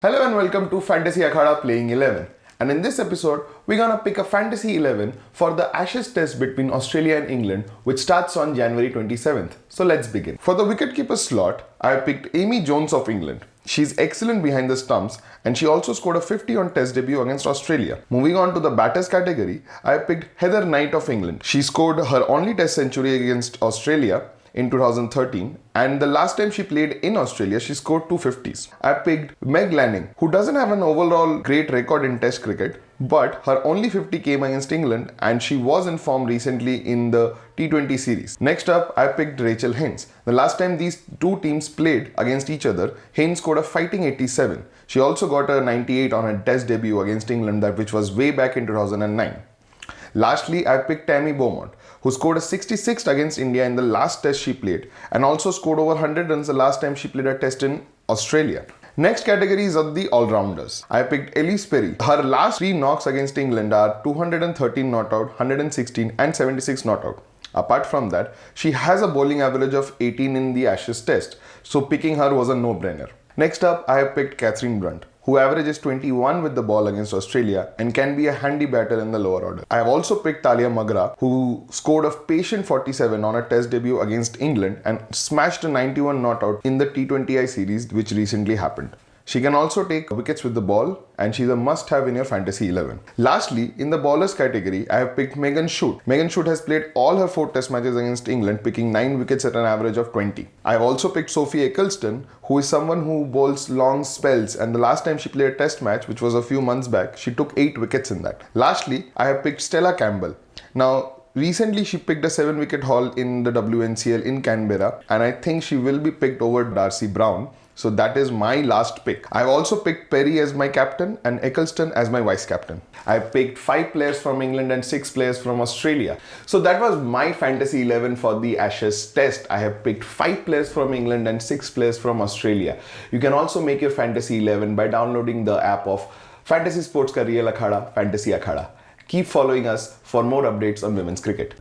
Hello and welcome to Fantasy Akhada Playing 11. And in this episode, we're gonna pick a Fantasy 11 for the Ashes Test between Australia and England, which starts on January 27th. So let's begin. For the wicketkeeper slot, I picked Amy Jones of England. She's excellent behind the stumps and she also scored a 50 on Test debut against Australia. Moving on to the batters category, I picked Heather Knight of England. She scored her only Test century against Australia in 2013, and the last time she played in Australia, she scored 250s. I picked Meg Lanning, who doesn't have an overall great record in Test cricket, but her only 50 came against England and she was in form recently in the T20 series. Next up, I picked Rachel Hintz. The last time these two teams played against each other, Hintz scored a fighting 87. She also got a 98 on her Test debut against England, which was way back in 2009. Lastly, I picked Tammy Beaumont, who scored a 66 against India in the last test she played and also scored over 100 runs the last time she played a test in Australia. Next category is of the all-rounders. I picked ELLYSE Perry. Her last 3 knocks against England are 213 not out, 116 and 76 not out. Apart from that, she has a bowling average of 18 in the Ashes Test, so picking her was a no-brainer. Next up, I have picked Catherine Brunt, who averages 21 with the ball against Australia and can be a handy batter in the lower order. I have also picked Talia Magra, who scored a patient 47 on a Test debut against England and smashed a 91 not out in the T20I series which recently happened. She can also take wickets with the ball and she's a must-have in your Fantasy 11. Lastly, in the bowlers category, I have picked Megan Schutt. Megan Schutt has played all her 4 test matches against England, picking 9 wickets at an average of 20. I have also picked Sophie Eccleston, who is someone who bowls long spells, and the last time she played a test match, which was a few months back, she took 8 wickets in that. Lastly, I have picked Stella Campbell. Now, recently she picked a 7-wicket haul in the WNCL in Canberra, and I think she will be picked over Darcy Brown. So that is my last pick. I've also picked Perry as my captain and Eccleston as my vice captain. I picked 5 players from England and 6 players from Australia. So that was my Fantasy 11 for the Ashes Test. I have picked 5 players from England and 6 players from Australia. You can also make your Fantasy 11 by downloading the app of Fantasy Sports ka Real Akhada, Fantasy Akhada. Keep following us for more updates on women's cricket.